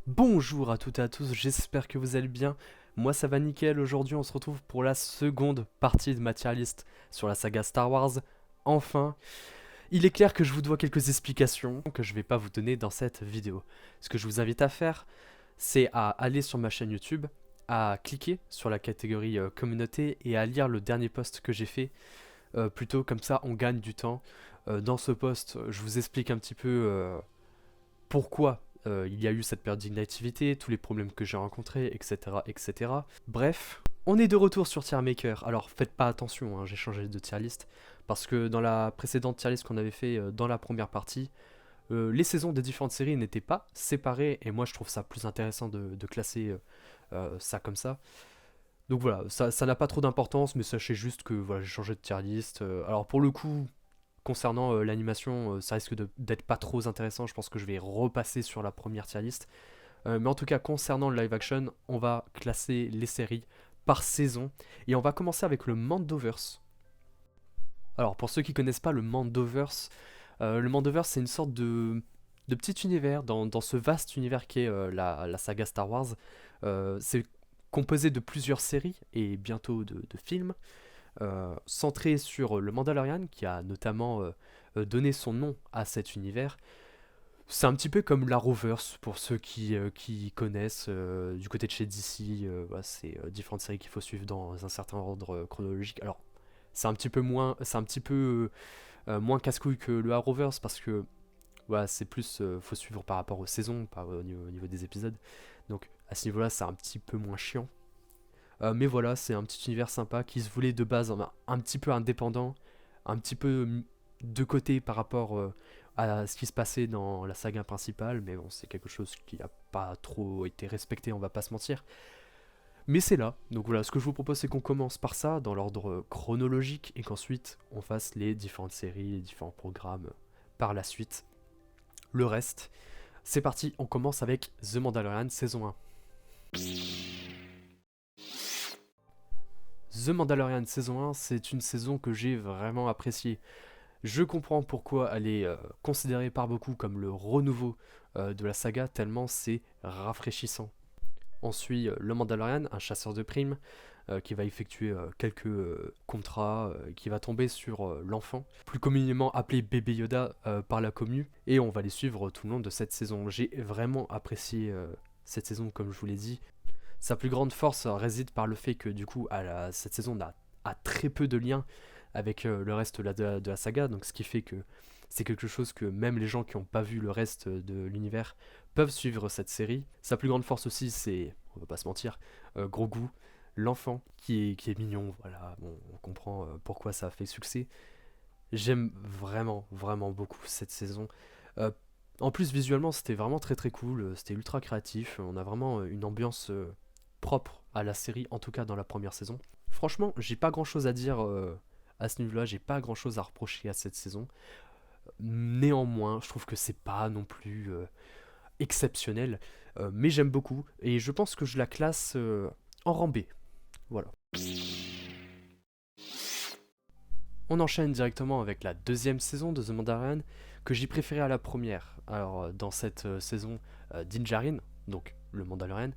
Bonjour à toutes et à tous, j'espère que vous allez bien. Moi ça va nickel, aujourd'hui on se retrouve pour la seconde partie de ma tier list sur la saga Star Wars. Enfin, il est clair que je vous dois quelques explications que je vais pas vous donner dans cette vidéo. Ce que je vous invite à faire, c'est à aller sur ma chaîne YouTube, à cliquer sur la catégorie communauté et à lire le dernier post que j'ai fait. Plutôt comme ça on gagne du temps. Dans ce post, je vous explique un petit peu pourquoi il y a eu cette période d'inactivité, tous les problèmes que j'ai rencontrés, etc., etc. Bref, on est de retour sur Tier Maker. Alors faites pas attention, hein, j'ai changé de tier list parce que dans la précédente tier list qu'on avait fait dans la première partie, les saisons des différentes séries n'étaient pas séparées et moi je trouve ça plus intéressant de classer ça comme ça. Donc voilà, ça n'a pas trop d'importance, mais sachez juste que voilà, j'ai changé de tier list. Alors pour le coup, concernant l'animation, ça risque d'être pas trop intéressant. Je pense que je vais repasser sur la première tier list. Mais en tout cas, concernant le live action, on va classer les séries par saison. Et on va commencer avec le Mandoverse. Alors, pour ceux qui connaissent pas le Mandoverse, c'est une sorte de petit univers dans ce vaste univers qu'est la saga Star Wars. C'est composé de plusieurs séries et bientôt de films centré sur le Mandalorian, qui a notamment donné son nom à cet univers. C'est un petit peu comme la Rovers, pour ceux qui connaissent, du côté de chez DC, voilà, c'est différentes séries qu'il faut suivre dans un certain ordre chronologique. Alors, c'est un petit peu moins casse-couille que le Arrowverse, parce que voilà, c'est plus, faut suivre par rapport aux saisons, pas au niveau des épisodes. Donc, à ce niveau-là, c'est un petit peu moins chiant. Mais voilà, c'est un petit univers sympa qui se voulait de base un petit peu indépendant, un petit peu de côté par rapport à ce qui se passait dans la saga principale, mais bon, c'est quelque chose qui n'a pas trop été respecté, on va pas se mentir. Mais c'est là, donc voilà, ce que je vous propose c'est qu'on commence par ça, dans l'ordre chronologique, et qu'ensuite on fasse les différentes séries, les différents programmes par la suite. Le reste, c'est parti, on commence avec The Mandalorian saison 1. The Mandalorian saison 1, c'est une saison que j'ai vraiment appréciée. Je comprends pourquoi elle est considérée par beaucoup comme le renouveau de la saga, tellement c'est rafraîchissant. On suit le Mandalorian, un chasseur de primes, qui va effectuer quelques contrats, qui va tomber sur l'enfant, plus communément appelé bébé Yoda par la commu, et on va les suivre tout le long de cette saison. J'ai vraiment apprécié cette saison, comme je vous l'ai dit. Sa plus grande force réside par le fait que du coup, cette saison a très peu de liens avec le reste de la saga, donc ce qui fait que c'est quelque chose que même les gens qui n'ont pas vu le reste de l'univers peuvent suivre cette série. Sa plus grande force aussi, c'est, on va pas se mentir, Grogu, l'enfant qui est mignon, voilà, bon, on comprend pourquoi ça a fait succès. J'aime vraiment, vraiment beaucoup cette saison. Euh, En plus, visuellement, c'était vraiment très très cool, c'était ultra créatif, on a vraiment une ambiance propre à la série, en tout cas dans la première saison. Franchement, j'ai pas grand chose à dire à ce niveau-là, j'ai pas grand chose à reprocher à cette saison. Néanmoins, je trouve que c'est pas non plus exceptionnel, mais j'aime beaucoup et je pense que je la classe en rang B. Voilà. On enchaîne directement avec la deuxième saison de The Mandalorian que j'ai préférée à la première. Alors, dans cette saison, Din Djarin, donc le Mandalorian,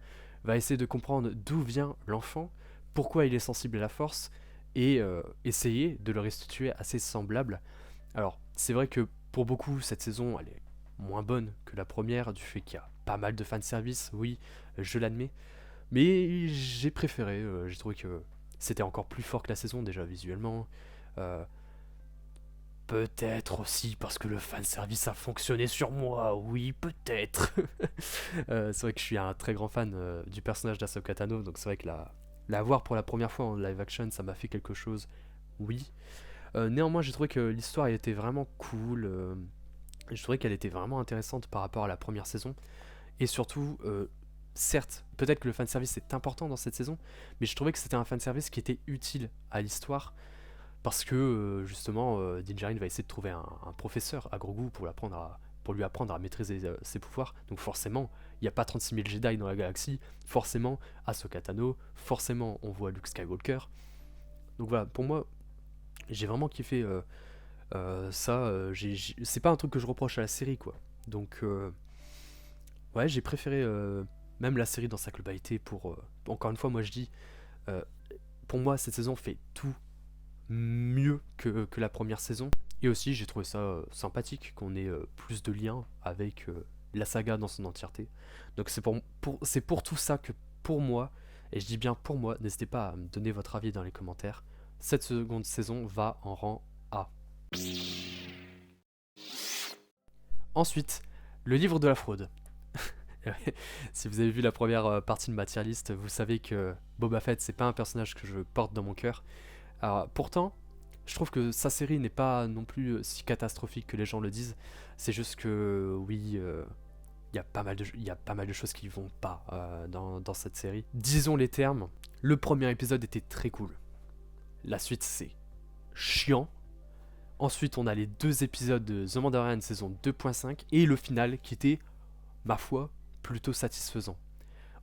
va essayer de comprendre d'où vient l'enfant, pourquoi il est sensible à la force, et essayer de le restituer assez semblable. Alors, c'est vrai que pour beaucoup, cette saison, elle est moins bonne que la première, du fait qu'il y a pas mal de fanservice, oui, je l'admets, mais j'ai préféré, j'ai trouvé que c'était encore plus fort que la saison, déjà visuellement. Euh, Peut-être aussi parce que le fanservice a fonctionné sur moi, oui, peut-être. C'est vrai que je suis un très grand fan du personnage d'Ahsoka Tano, donc c'est vrai que la voir pour la première fois en live action, ça m'a fait quelque chose, oui. Néanmoins, j'ai trouvé que l'histoire elle était vraiment cool, je trouvais qu'elle était vraiment intéressante par rapport à la première saison, et surtout, certes, peut-être que le fanservice est important dans cette saison, mais je trouvais que c'était un fanservice qui était utile à l'histoire, parce que justement, Din Djarin va essayer de trouver un professeur à Grogu pour lui apprendre à maîtriser ses pouvoirs. Donc forcément, il n'y a pas 36 000 Jedi dans la galaxie. Forcément, Ahsoka Tano. Forcément, on voit Luke Skywalker. Donc voilà, pour moi, j'ai vraiment kiffé ça. C'est pas un truc que je reproche à la série, quoi. Donc Ouais, j'ai préféré même la série dans sa globalité pour... encore une fois, moi je dis, euh, pour moi, cette saison fait tout mieux que la première saison. Et aussi, j'ai trouvé ça sympathique qu'on ait plus de liens avec la saga dans son entièreté. Donc c'est pour tout ça que pour moi, et je dis bien pour moi, n'hésitez pas à me donner votre avis dans les commentaires, cette seconde saison va en rang A. Ensuite, le livre de la fraude. Si vous avez vu la première partie de ma tier list, vous savez que Boba Fett, c'est pas un personnage que je porte dans mon cœur. Alors, pourtant, je trouve que sa série n'est pas non plus si catastrophique que les gens le disent. C'est juste que, oui, il y a pas mal de choses qui vont pas dans cette série. Disons les termes, le premier épisode était très cool. La suite, c'est chiant. Ensuite, on a les 2 épisodes de The Mandalorian saison 2.5 et le final qui était, ma foi, plutôt satisfaisant.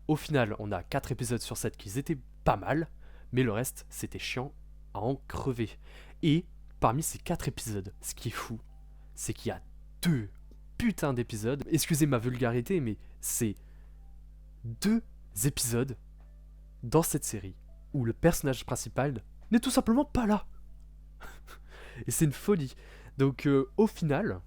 Au final, on a 4 épisodes sur 7 qui étaient pas mal, mais le reste, c'était chiant à en crever. Et parmi ces 4 épisodes, ce qui est fou, c'est qu'il y a 2 putains d'épisodes, excusez ma vulgarité, mais c'est 2 épisodes dans cette série où le personnage principal n'est tout simplement pas là. Et c'est une folie. Donc au final,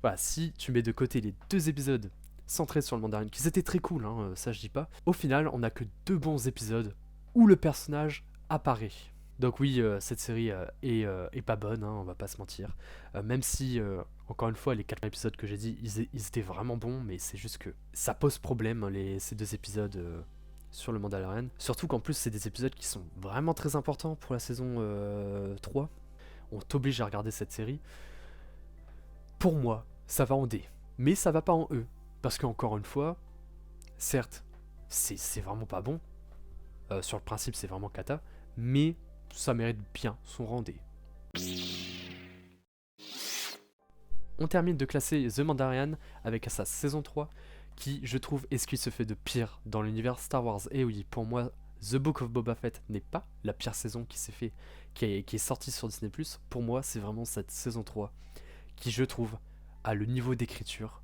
voilà, si tu mets de côté les 2 épisodes centrés sur le mandarin, qui étaient très cool, hein, ça je dis pas, au final on a que 2 bons épisodes où le personnage apparaît. Donc oui, cette série est pas bonne, hein, on va pas se mentir. Même si, encore une fois, les 4 épisodes que j'ai dit, ils étaient vraiment bons, mais c'est juste que ça pose problème, ces 2 épisodes sur le Mandalorian. Surtout qu'en plus, c'est des épisodes qui sont vraiment très importants pour la saison 3. On t'oblige à regarder cette série. Pour moi, ça va en D, mais ça va pas en E. Parce qu'encore une fois, certes, c'est vraiment pas bon. Sur le principe, c'est vraiment cata, mais ça mérite bien son rang D. On termine de classer The Mandalorian avec sa saison 3, qui, je trouve, est ce qu'il se fait de pire dans l'univers Star Wars. Et oui, pour moi, The Book of Boba Fett n'est pas la pire saison qui s'est fait, qui est sortie sur Disney+. Pour moi, c'est vraiment cette saison 3 qui, je trouve, a le niveau d'écriture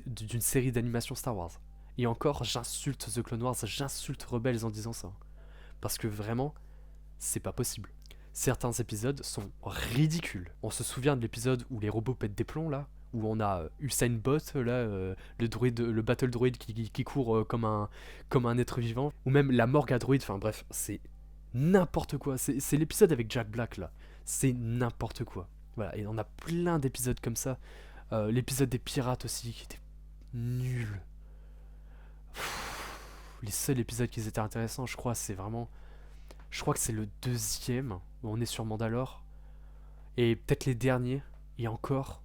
d'une série d'animation Star Wars. Et encore, j'insulte The Clone Wars, j'insulte Rebels en disant ça. Parce que vraiment, c'est pas possible. Certains épisodes sont ridicules. On se souvient de l'épisode où les robots pètent des plombs là, où on a Usain Bolt là, le battle droid qui court comme un être vivant, ou même la morgue à droid. Enfin bref, c'est n'importe quoi. C'est l'épisode avec Jack Black là. C'est n'importe quoi. Voilà, et on a plein d'épisodes comme ça. L'épisode des pirates aussi qui était nul. Les seuls épisodes qui étaient intéressants, je crois, c'est vraiment. Je crois que c'est le 2e où on est sur Mandalore. Et peut-être les derniers. Et encore.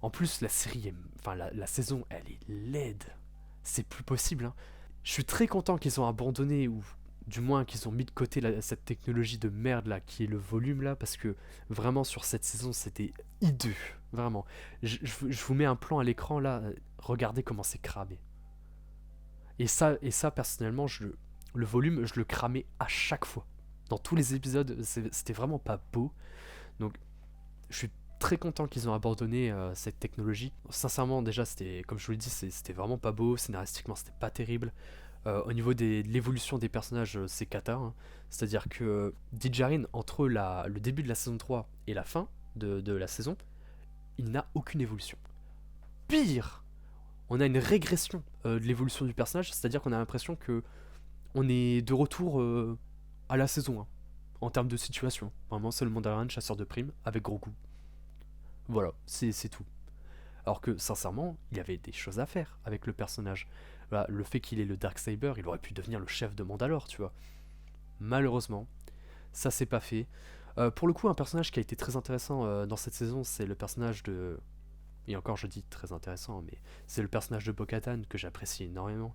En plus, la série, enfin la saison, elle est laide. C'est plus possible. Hein. Je suis très content qu'ils ont abandonné, ou du moins qu'ils ont mis de côté cette technologie de merde là, qui est le volume là, parce que vraiment sur cette saison, c'était hideux. Vraiment. Je vous mets un plan à l'écran là. Regardez comment c'est cramé. Et ça personnellement, le volume, je le cramais à chaque fois. Dans tous les épisodes, c'était vraiment pas beau. Donc, je suis très content qu'ils ont abandonné cette technologie. Sincèrement, déjà, comme je vous l'ai dit, c'était vraiment pas beau. Scénaristiquement, c'était pas terrible. Au niveau de l'évolution des personnages, c'est cata. Hein. C'est-à-dire que Din Djarin, entre le début de la saison 3 et la fin de la saison, il n'a aucune évolution. Pire, on a une régression de l'évolution du personnage, c'est-à-dire qu'on a l'impression que on est de retour à la saison 1, en termes de situation. Vraiment, c'est le Mandalorian chasseur de primes, avec Grogu. Voilà, c'est tout. Alors que, sincèrement, il y avait des choses à faire avec le personnage. Voilà, le fait qu'il ait le Darksaber, il aurait pu devenir le chef de Mandalore, tu vois. Malheureusement, ça s'est pas fait. Pour le coup, un personnage qui a été très intéressant dans cette saison, c'est le personnage de... Et encore, je dis très intéressant, mais c'est le personnage de Bo-Katan que j'apprécie énormément,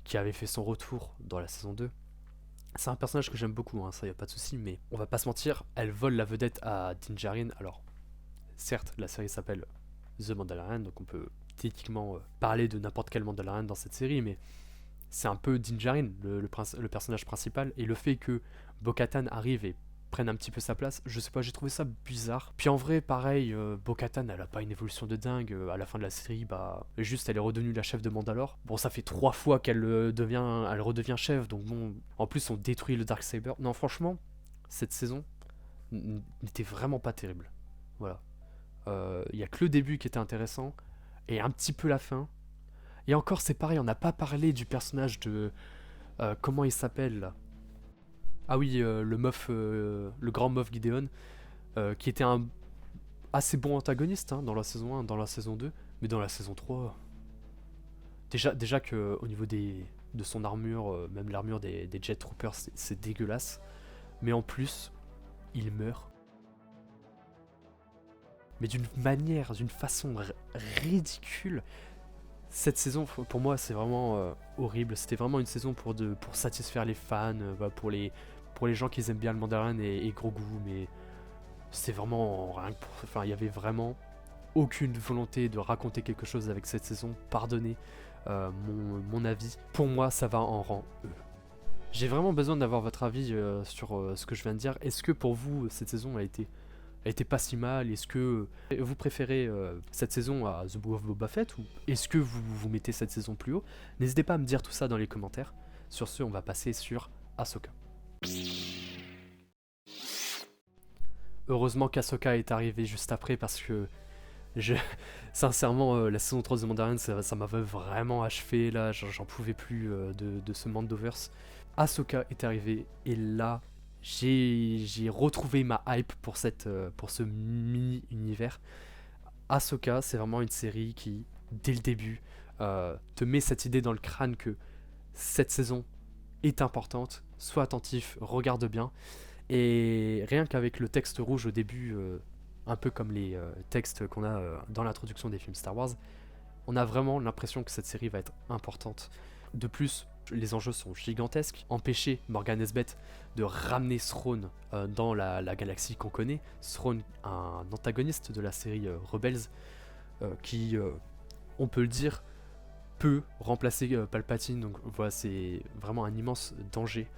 qui avait fait son retour dans la saison 2. C'est un personnage que j'aime beaucoup, hein, ça y a pas de souci, mais on va pas se mentir, elle vole la vedette à Din Djarin. Alors, certes, la série s'appelle The Mandalorian, donc on peut techniquement parler de n'importe quel Mandalorian dans cette série, mais c'est un peu Din Djarin, le personnage principal, et le fait que Bo-Katan arrive et prenne un petit peu sa place. Je sais pas, j'ai trouvé ça bizarre. Puis en vrai, pareil, Bo-Katan, elle a pas une évolution de dingue. À la fin de la série, bah, juste elle est redevenue la chef de Mandalore. Bon, ça fait 3 fois qu'elle elle redevient chef, donc bon, en plus on détruit le Darksaber. Non, franchement, cette saison n'était vraiment pas terrible. Voilà. Il y a que le début qui était intéressant, et un petit peu la fin. Et encore, c'est pareil, on n'a pas parlé du personnage de... comment il s'appelle là. Ah oui, le grand meuf Gideon, qui était un assez bon antagoniste dans la saison 1, dans la saison 2, mais dans la saison 3, déjà que au niveau de son armure, même l'armure des Jet Troopers, c'est dégueulasse. Mais en plus, il meurt. Mais d'une manière, d'une façon ridicule. Cette saison, pour moi, c'est vraiment horrible. C'était vraiment une saison pour satisfaire les fans, pour les gens qui aiment bien le mandarin et Grogu, mais c'était vraiment rien que pour... Enfin, il y avait vraiment aucune volonté de raconter quelque chose avec cette saison. Pardonnez mon avis. Pour moi, ça va en rang E. J'ai vraiment besoin d'avoir votre avis sur ce que je viens de dire. Est-ce que pour vous, cette saison a été pas si mal? Est-ce que vous préférez cette saison à The Book of Boba Fett, ou est-ce que vous mettez cette saison plus haut? N'hésitez pas à me dire tout ça dans les commentaires. Sur ce, on va passer sur Ahsoka. Heureusement qu'Ahsoka est arrivée juste après, parce que je... sincèrement, la saison 3 de The Mandalorian, ça m'avait vraiment achevé. Là, j'en pouvais plus de ce Mandoverse. Ahsoka est arrivée, et là, j'ai retrouvé ma hype pour ce mini-univers. Ahsoka, c'est vraiment une série qui, dès le début, te met cette idée dans le crâne que cette saison est importante. Sois attentif, regarde bien. Et rien qu'avec le texte rouge au début, un peu comme les textes qu'on a dans l'introduction des films Star Wars, on a vraiment l'impression que cette série va être importante. De plus, les enjeux sont gigantesques. Empêcher Morgan Elsbeth de ramener Thrawn dans la galaxie qu'on connaît. Thrawn, un antagoniste de la série Rebels, qui, on peut le dire, peut remplacer Palpatine. Donc voilà, c'est vraiment un immense danger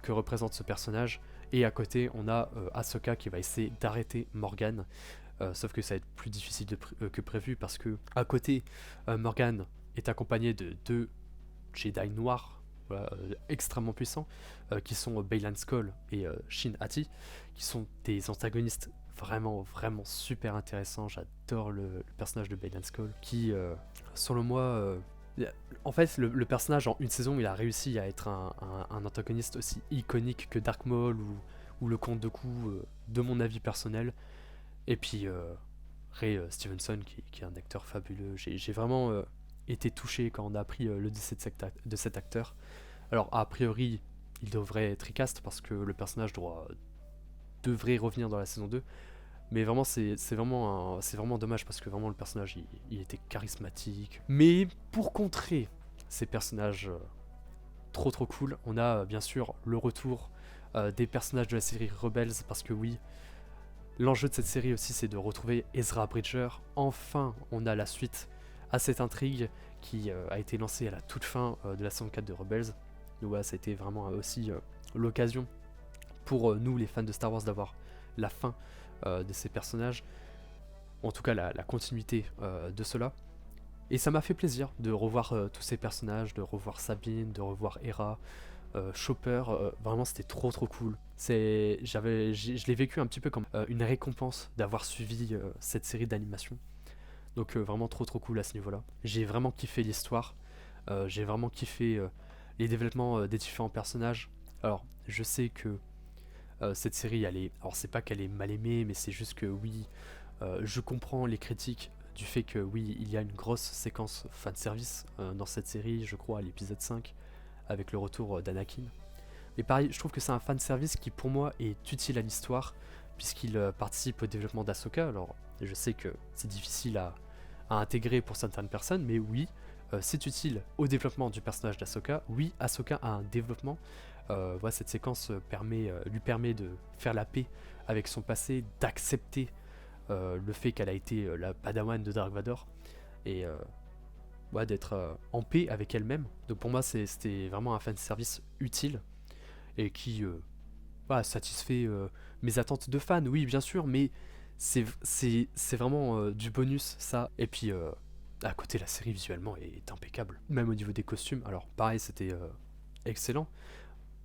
que représente ce personnage. Et à côté, on a Ahsoka qui va essayer d'arrêter Morgan. Sauf que ça va être plus difficile que prévu, parce que à côté, Morgan est accompagné de deux Jedi noirs, voilà, extrêmement puissants, qui sont Baylan Skoll et Shin Hati, qui sont des antagonistes vraiment super intéressants. J'adore le personnage de Baylan Skoll, qui, selon moi, en fait, le personnage en une saison, il a réussi à être un antagoniste aussi iconique que Dark Maul ou le Comte Dooku, de mon avis personnel. Et puis Ray Stevenson, qui est un acteur fabuleux. J'ai vraiment été touché quand on a appris le décès de cet acteur. Alors a priori, il devrait être recast, parce que le personnage devrait revenir dans la saison 2. Mais vraiment, c'est vraiment dommage, parce que vraiment le personnage, il était charismatique. Mais pour contrer ces personnages trop cool, on a bien sûr le retour des personnages de la série Rebels, parce que oui, l'enjeu de cette série aussi, c'est de retrouver Ezra Bridger. Enfin, on a la suite à cette intrigue qui a été lancée à la toute fin de la saison 4 de Rebels. Donc voilà, ça a été vraiment aussi l'occasion pour nous, les fans de Star Wars, d'avoir la fin de ces personnages. En tout cas, la continuité de cela. Et ça m'a fait plaisir de revoir tous ces personnages, de revoir Sabine, de revoir Hera, Chopper. Vraiment, c'était trop cool. Je l'ai vécu un petit peu comme une récompense d'avoir suivi cette série d'animation. Donc vraiment trop cool à ce niveau-là. J'ai vraiment kiffé l'histoire. J'ai vraiment kiffé les développements des différents personnages. Alors, je sais que cette série, alors c'est pas qu'elle est mal aimée, mais c'est juste que oui, je comprends les critiques du fait que oui, il y a une grosse séquence fanservice dans cette série, je crois à l'épisode 5, avec le retour d'Anakin. Mais pareil, je trouve que c'est un fanservice qui pour moi est utile à l'histoire, puisqu'il participe au développement d'Ahsoka. Alors je sais que c'est difficile à intégrer pour certaines personnes, mais oui, c'est utile au développement du personnage d'Ahsoka. Oui, Ahsoka a un développement. Voilà, cette séquence lui permet de faire la paix avec son passé, d'accepter le fait qu'elle a été la padawan de Dark Vador, et d'être en paix avec elle-même. Donc pour moi, c'était vraiment un fanservice utile, et qui voilà, satisfait mes attentes de fan, oui, bien sûr, mais c'est vraiment du bonus, ça. Et puis, à côté, la série visuellement est impeccable. Même au niveau des costumes. Alors, pareil, c'était excellent.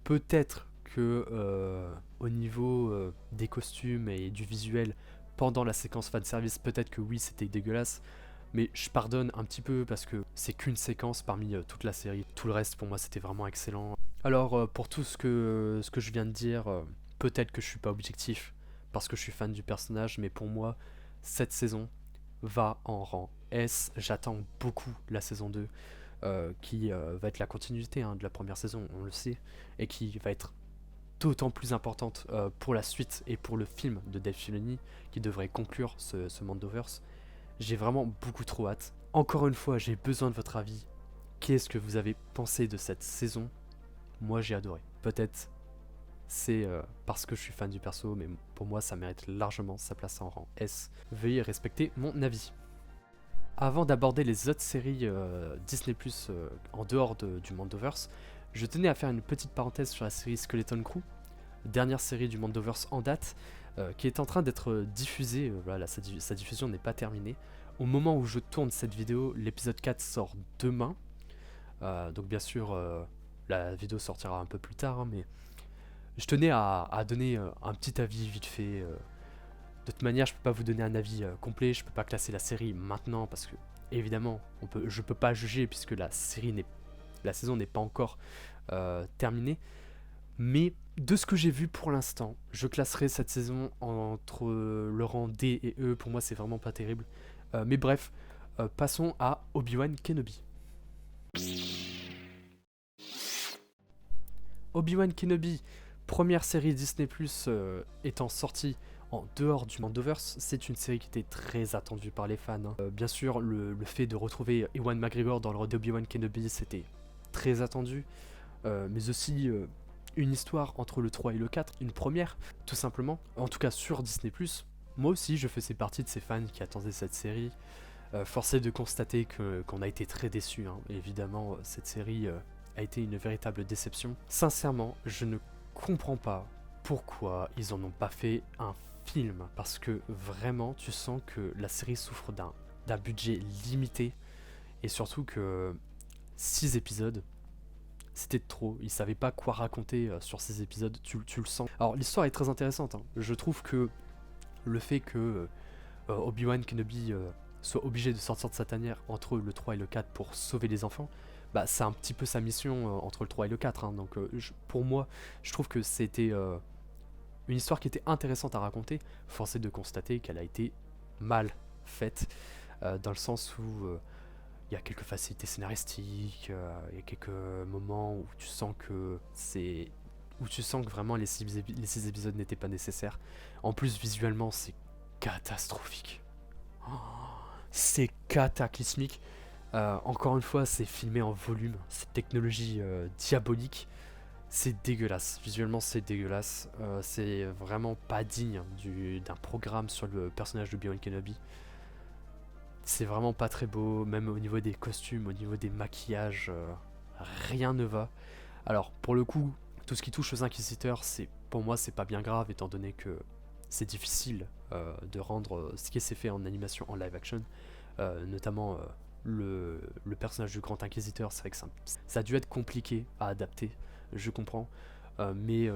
Peut-être que au niveau des costumes et du visuel, pendant la séquence fanservice, peut-être que oui, c'était dégueulasse. Mais je pardonne un petit peu parce que c'est qu'une séquence parmi toute la série. Tout le reste, pour moi, c'était vraiment excellent. Alors, pour tout ce que je viens de dire, peut-être que je suis pas objectif parce que je suis fan du personnage, mais pour moi, cette saison va en rang S. J'attends beaucoup la saison 2, qui va être la continuité de la première saison, on le sait, et qui va être d'autant plus importante pour la suite et pour le film de Dave Filoni qui devrait conclure ce Mandoverse. J'ai vraiment beaucoup trop hâte. Encore une fois, j'ai besoin de votre avis. Qu'est-ce que vous avez pensé de cette saison? Moi, j'ai adoré. Peut-être c'est parce que je suis fan du perso, mais pour moi, ça mérite largement sa place en rang S. Veuillez respecter mon avis. Avant d'aborder les autres séries Disney+, en dehors du Mandoverse, je tenais à faire une petite parenthèse sur la série Skeleton Crew, dernière série du Mandoverse en date, qui est en train d'être diffusée. Voilà, sa diffusion n'est pas terminée. Au moment où je tourne cette vidéo, l'épisode 4 sort demain. Donc bien sûr, la vidéo sortira un peu plus tard, mais je tenais à donner un petit avis vite fait. De toute manière, je peux pas vous donner un avis complet, je peux pas classer la série maintenant parce que évidemment, je peux pas juger puisque la saison n'est pas encore terminée. Mais de ce que j'ai vu pour l'instant, je classerai cette saison entre le rang D et E. Pour moi, c'est vraiment pas terrible. Mais bref, passons à Obi-Wan Kenobi. Obi-Wan Kenobi, première série Disney+, étant sortie en dehors du Mandoverse, c'est une série qui était très attendue par les fans. Bien sûr, le fait de retrouver Ewan McGregor dans le rôle d'Obi-Wan Kenobi, c'était très attendu. Mais aussi une histoire entre le 3 et le 4, une première, tout simplement. En tout cas sur Disney+. Moi aussi, je faisais partie de ces fans qui attendaient cette série. Force est de constater qu'on a été très déçus. Évidemment, cette série a été une véritable déception. Sincèrement, je ne comprends pas pourquoi ils en ont pas fait un film. Parce que vraiment, tu sens que la série souffre d'un budget limité. Et surtout que 6 épisodes, c'était trop. Ils savaient pas quoi raconter sur ces épisodes, tu le sens. Alors l'histoire est très intéressante. Je trouve que le fait que Obi-Wan Kenobi soit obligé de sortir de sa tanière entre le 3 et le 4 pour sauver les enfants, bah, c'est un petit peu sa mission entre le 3 et le 4. Donc pour moi, je trouve que c'était une histoire qui était intéressante à raconter. Force est de constater qu'elle a été mal faite, dans le sens où il y a quelques facilités scénaristiques, il y a quelques moments où tu sens que vraiment les 6 épisodes n'étaient pas nécessaires. En plus, visuellement, c'est catastrophique. Oh, c'est cataclysmique. Encore une fois, c'est filmé en volume. Cette technologie diabolique, c'est dégueulasse. Visuellement, c'est dégueulasse. C'est vraiment pas digne d'un programme sur le personnage de Obi-Wan Kenobi. C'est vraiment pas très beau, même au niveau des costumes, au niveau des maquillages, rien ne va. Alors, pour le coup, tout ce qui touche aux inquisiteurs, pour moi, c'est pas bien grave, étant donné que c'est difficile de rendre ce qui s'est fait en animation en live action, notamment le personnage du grand inquisiteur. C'est vrai que ça a dû être compliqué à adapter, je comprends, mais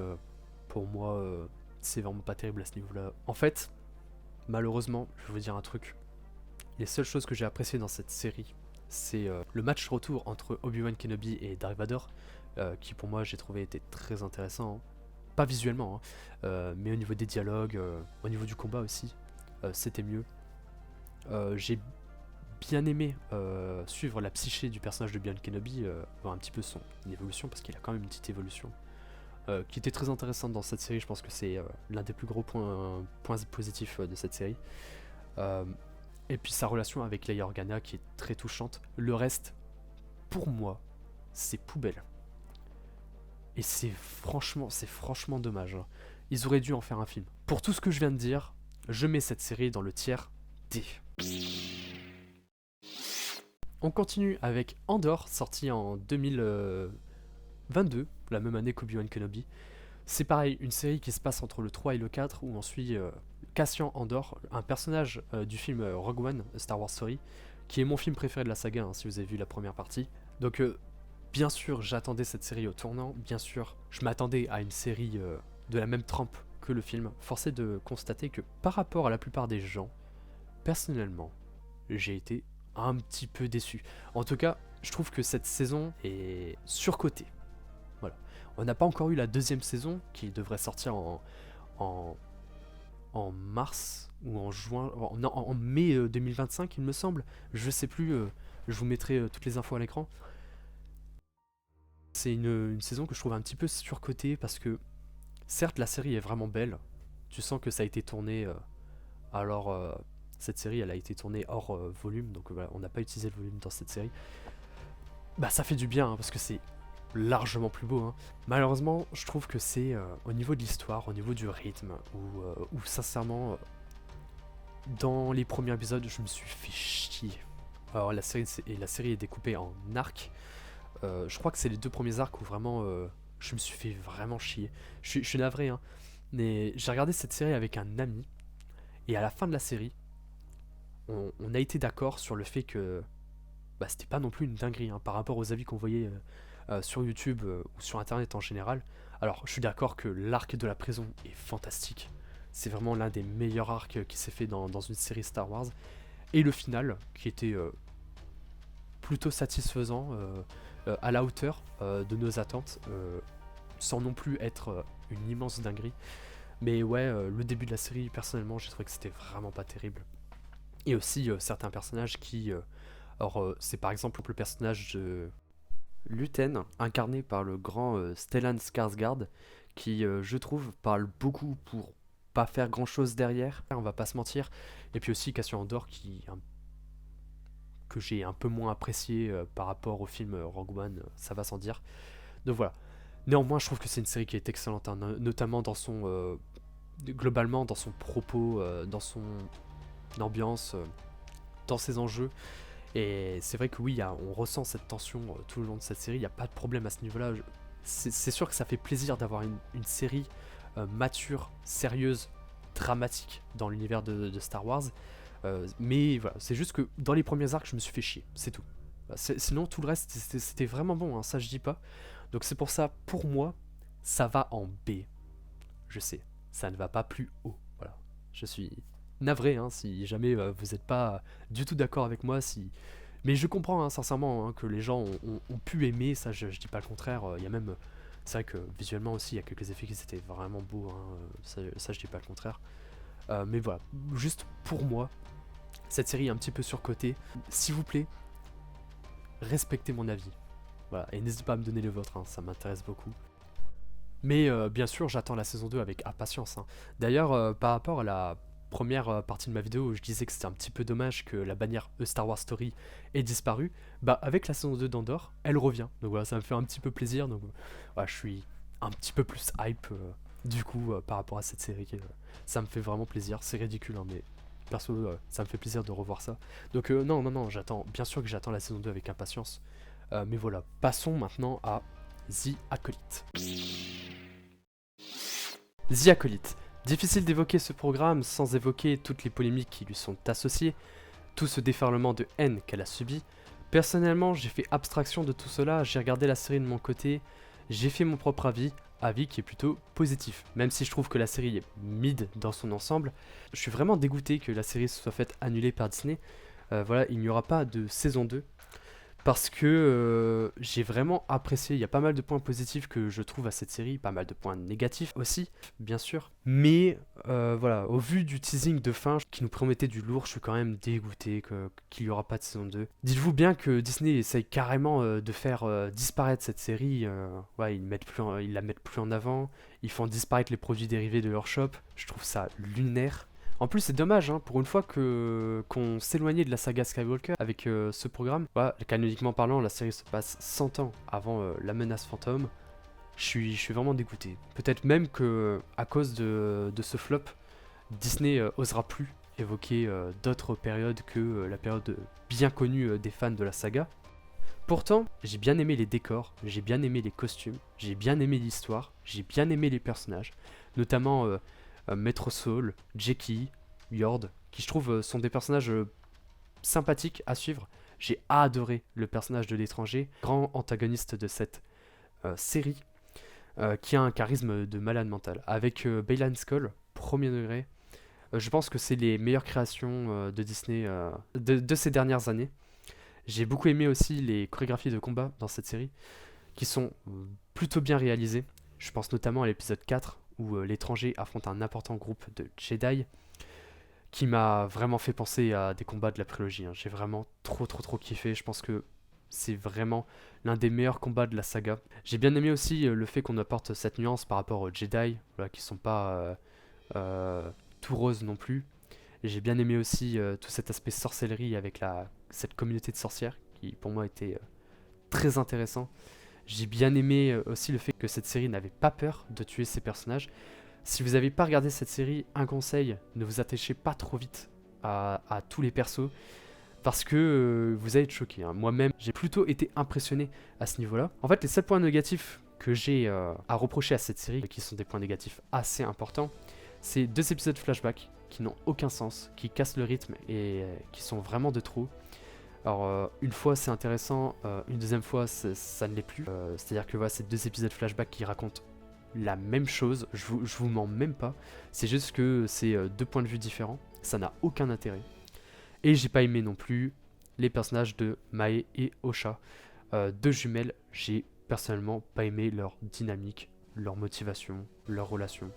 pour moi, c'est vraiment pas terrible à ce niveau-là. En fait, malheureusement, je vais vous dire un truc. Les seules choses que j'ai appréciées dans cette série, c'est le match retour entre Obi-Wan Kenobi et Darth Vader, qui pour moi j'ai trouvé était très intéressant. Pas visuellement, mais au niveau des dialogues, au niveau du combat aussi, c'était mieux. J'ai bien aimé suivre la psyché du personnage de Obi-Wan Kenobi, voir un petit peu son évolution, parce qu'il a quand même une petite évolution, qui était très intéressante dans cette série. Je pense que c'est l'un des plus gros points positifs de cette série. Et puis sa relation avec Leia Organa qui est très touchante. Le reste, pour moi, c'est poubelle. Et c'est franchement dommage. Ils auraient dû en faire un film. Pour tout ce que je viens de dire, je mets cette série dans le tiers D. On continue avec Andor, sorti en 2022, la même année qu'Obi-Wan Kenobi. C'est pareil, une série qui se passe entre le 3 et le 4, où on suit Cassian Andor, un personnage du film Rogue One, Star Wars Story, qui est mon film préféré de la saga, hein, si vous avez vu la première partie. Donc bien sûr, j'attendais cette série au tournant, bien sûr, je m'attendais à une série de la même trempe que le film. Force est de constater que par rapport à la plupart des gens, personnellement, j'ai été un petit peu déçu. En tout cas, je trouve que cette saison est surcotée. Voilà. On n'a pas encore eu la deuxième saison qui devrait sortir en, en mars ou en juin, non, en mai 2025 il me semble. Je sais plus, je vous mettrai toutes les infos à l'écran. C'est une saison que je trouve un petit peu surcotée parce que certes la série est vraiment belle. Tu sens que ça a été tourné alors cette série elle a été tournée hors volume, donc voilà, on n'a pas utilisé le volume dans cette série. Bah ça fait du bien hein, parce que c'est largement plus beau. Hein. Malheureusement, je trouve que c'est au niveau de l'histoire, au niveau du rythme, où sincèrement, dans les premiers épisodes, je me suis fait chier. Alors la série est découpée en arcs. Je crois que c'est les 2 premiers arcs où vraiment je me suis fait vraiment chier. Je suis navré, hein, mais j'ai regardé cette série avec un ami, et à la fin de la série, on a été d'accord sur le fait que bah, c'était pas non plus une dinguerie hein, par rapport aux avis qu'on voyait sur YouTube ou sur internet en général. Alors, je suis d'accord que l'arc de la prison est fantastique. C'est vraiment l'un des meilleurs arcs qui s'est fait dans une série Star Wars. Et le final, qui était plutôt satisfaisant, à la hauteur de nos attentes, sans non plus être une immense dinguerie. Mais ouais, le début de la série, personnellement, j'ai trouvé que c'était vraiment pas terrible. Et aussi certains personnages qui... alors, c'est par exemple le personnage de Luten, incarné par le grand Stellan Skarsgård, qui, je trouve, parle beaucoup pour pas faire grand chose derrière, on va pas se mentir. Et puis aussi Cassian Andor, que j'ai un peu moins apprécié par rapport au film Rogue One, ça va sans dire. Donc voilà. Néanmoins, je trouve que c'est une série qui est excellente, hein, notamment dans son... globalement, dans son propos, dans son ambiance, dans ses enjeux. Et c'est vrai que oui, on ressent cette tension tout le long de cette série, il n'y a pas de problème à ce niveau-là. C'est sûr que ça fait plaisir d'avoir une série mature, sérieuse, dramatique dans l'univers de Star Wars. Mais voilà, c'est juste que dans les premiers arcs, je me suis fait chier, c'est tout. Sinon, tout le reste, c'était vraiment bon, hein, ça je dis pas. Donc c'est pour ça, pour moi, ça va en B. Je sais, ça ne va pas plus haut. Voilà, je suis navré hein, si jamais vous n'êtes pas du tout d'accord avec moi. Mais je comprends hein, sincèrement hein, que les gens ont pu aimer, ça je dis pas le contraire. Il y a même, c'est vrai que visuellement aussi, il y a quelques effets qui étaient vraiment beaux, hein, ça je dis pas le contraire. Mais voilà, juste pour moi, cette série est un petit peu surcotée. S'il vous plaît, respectez mon avis. Voilà, et n'hésitez pas à me donner le vôtre, hein, ça m'intéresse beaucoup. Mais bien sûr, j'attends la saison 2 avec impatience. Hein. D'ailleurs, par rapport à la première partie de ma vidéo où je disais que c'était un petit peu dommage que la bannière Star Wars Story ait disparu, bah avec la saison 2 d'Andor, elle revient. Donc voilà, ça me fait un petit peu plaisir. Donc voilà, je suis un petit peu plus hype du coup par rapport à cette série. Ça me fait vraiment plaisir. C'est ridicule, hein, mais perso, ça me fait plaisir de revoir ça. Donc non, j'attends. Bien sûr que j'attends la saison 2 avec impatience. Mais voilà, passons maintenant à The Acolyte. The Acolyte. Difficile d'évoquer ce programme sans évoquer toutes les polémiques qui lui sont associées, tout ce déferlement de haine qu'elle a subi. Personnellement, j'ai fait abstraction de tout cela, j'ai regardé la série de mon côté, j'ai fait mon propre avis qui est plutôt positif. Même si je trouve que la série est mid dans son ensemble, je suis vraiment dégoûté que la série se soit faite annuler par Disney. Voilà, il n'y aura pas de saison 2. Parce que j'ai vraiment apprécié, il y a pas mal de points positifs que je trouve à cette série, pas mal de points négatifs aussi, bien sûr. Mais voilà, au vu du teasing de fin qui nous promettait du lourd, je suis quand même dégoûté qu'il n'y aura pas de saison 2. Dites-vous bien que Disney essaye carrément de faire disparaître cette série, ouais, ils la mettent plus en avant, ils font disparaître les produits dérivés de leur shop, je trouve ça lunaire. En plus, c'est dommage, hein, pour une fois qu'on s'éloignait de la saga Skywalker avec ce programme. Voilà, canoniquement parlant, la série se passe 100 ans avant la menace fantôme. Je suis vraiment dégoûté. Peut-être même que à cause de ce flop, Disney osera plus évoquer d'autres périodes que la période bien connue des fans de la saga. Pourtant, j'ai bien aimé les décors, j'ai bien aimé les costumes, j'ai bien aimé l'histoire, j'ai bien aimé les personnages, notamment Maître Saul, Jackie, Yord, qui je trouve sont des personnages sympathiques à suivre. J'ai adoré le personnage de l'étranger, grand antagoniste de cette série, qui a un charisme de malade mental. Avec Baylan Skoll, premier degré, je pense que c'est les meilleures créations de Disney de ces dernières années. J'ai beaucoup aimé aussi les chorégraphies de combat dans cette série, qui sont plutôt bien réalisées. Je pense notamment à l'épisode 4, où l'étranger affronte un important groupe de Jedi, qui m'a vraiment fait penser à des combats de la prélogie. J'ai vraiment trop kiffé. Je pense que c'est vraiment l'un des meilleurs combats de la saga. J'ai bien aimé aussi le fait qu'on apporte cette nuance par rapport aux Jedi, voilà, qui sont pas tout roses non plus. Et j'ai bien aimé aussi tout cet aspect sorcellerie avec cette communauté de sorcières, qui pour moi était très intéressant. J'ai bien aimé aussi le fait que cette série n'avait pas peur de tuer ses personnages. Si vous n'avez pas regardé cette série, un conseil, ne vous attachez pas trop vite à tous les persos, parce que vous allez être choqué. Moi-même, j'ai plutôt été impressionné à ce niveau-là. En fait, les seuls points négatifs que j'ai à reprocher à cette série, qui sont des points négatifs assez importants, c'est 2 épisodes flashback qui n'ont aucun sens, qui cassent le rythme et qui sont vraiment de trop. Alors, une fois c'est intéressant, une deuxième fois ça ne l'est plus. C'est-à-dire que voilà, c'est 2 épisodes flashback qui racontent la même chose, je vous mens même pas. C'est juste que c'est 2 points de vue différents, ça n'a aucun intérêt. Et j'ai pas aimé non plus les personnages de Mae et Osha. 2 jumelles, j'ai personnellement pas aimé leur dynamique, leur motivation, leur relation.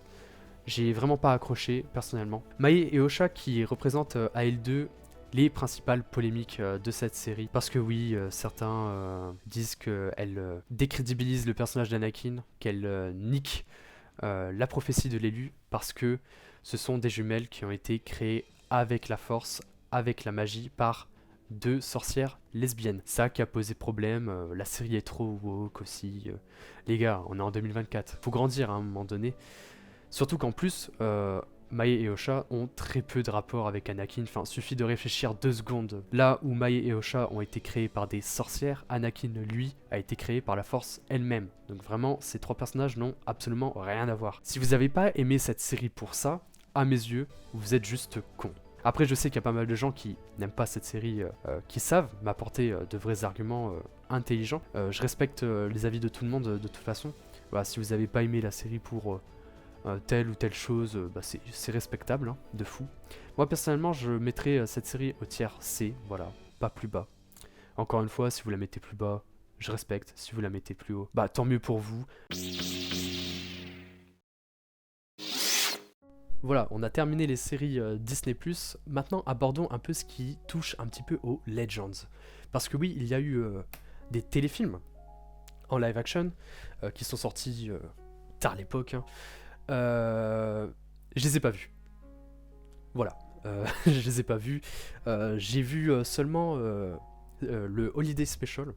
J'ai vraiment pas accroché personnellement. Mae et Osha qui représentent à elles deux les principales polémiques de cette série. Parce que oui, certains disent qu'elle décrédibilise le personnage d'Anakin, qu'elle nique la prophétie de l'élu, parce que ce sont des jumelles qui ont été créées avec la force, avec la magie, par 2 sorcières lesbiennes. Ça qui a posé problème, la série est trop woke aussi. Les gars, on est en 2024, faut grandir à un moment donné. Surtout qu'en plus, Mae et Osha ont très peu de rapport avec Anakin. Enfin, suffit de réfléchir 2 secondes. Là où Mae et Osha ont été créés par des sorcières, Anakin, lui, a été créé par la Force elle-même. Donc vraiment, ces 3 personnages n'ont absolument rien à voir. Si vous n'avez pas aimé cette série pour ça, à mes yeux, vous êtes juste con. Après, je sais qu'il y a pas mal de gens qui n'aiment pas cette série, qui savent m'apporter de vrais arguments intelligents. Je respecte les avis de tout le monde de toute façon. Voilà, si vous n'avez pas aimé la série pour telle ou telle chose, bah c'est respectable, hein, de fou. Moi personnellement, je mettrais cette série au tiers C, voilà, pas plus bas. Encore une fois, si vous la mettez plus bas, je respecte. Si vous la mettez plus haut, bah tant mieux pour vous. Voilà, on a terminé les séries Disney+. Maintenant, abordons un peu ce qui touche un petit peu aux Legends. Parce que oui, il y a eu des téléfilms en live action qui sont sortis tard à l'époque. Hein. Je les ai pas vus. Voilà, je les ai pas vus. J'ai vu seulement le Holiday Special,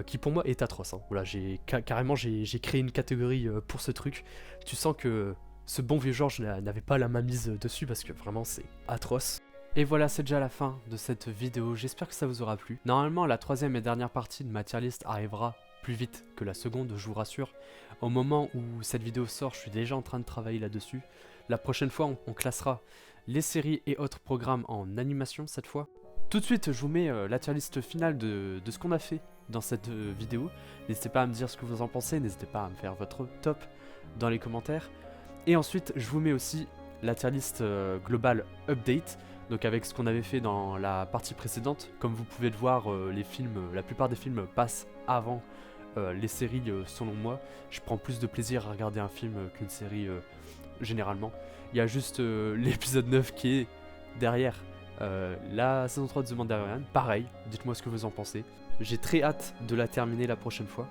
qui pour moi est atroce. Hein. Voilà, carrément j'ai créé une catégorie pour ce truc. Tu sens que ce bon vieux George n'avait pas la main mise dessus parce que vraiment c'est atroce. Et voilà, c'est déjà la fin de cette vidéo. J'espère que ça vous aura plu. Normalement, la 3e et dernière partie de ma tier list arrivera plus vite que la seconde, je vous rassure. Au moment où cette vidéo sort, je suis déjà en train de travailler là-dessus. La prochaine fois, on classera les séries et autres programmes en animation cette fois. Tout de suite, je vous mets la tier list finale de ce qu'on a fait dans cette vidéo. N'hésitez pas à me dire ce que vous en pensez, n'hésitez pas à me faire votre top dans les commentaires. Et ensuite, je vous mets aussi la tier list globale update, donc avec ce qu'on avait fait dans la partie précédente. Comme vous pouvez le voir, la plupart des films passent avant les séries selon moi. Je prends plus de plaisir à regarder un film qu'une série généralement. Il y a juste l'épisode 9 qui est derrière la saison 3 de The Mandalorian. Pareil, dites-moi ce que vous en pensez. J'ai très hâte de la terminer la prochaine fois.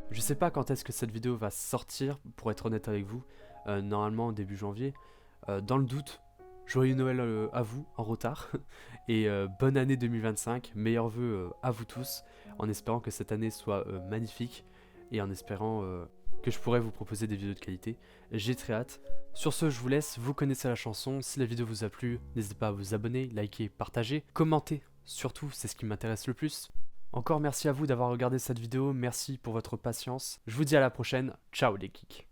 Je sais pas quand est-ce que cette vidéo va sortir, pour être honnête avec vous. Normalement début janvier. Dans le doute, joyeux Noël à vous en retard. Et bonne année 2025. Meilleurs vœux à vous tous. En espérant que cette année soit magnifique. Et en espérant que je pourrai vous proposer des vidéos de qualité. J'ai très hâte. Sur ce, je vous laisse. Vous connaissez la chanson. Si la vidéo vous a plu, n'hésitez pas à vous abonner, liker, partager, commenter. Surtout, c'est ce qui m'intéresse le plus. Encore merci à vous d'avoir regardé cette vidéo, merci pour votre patience. Je vous dis à la prochaine, ciao les geeks.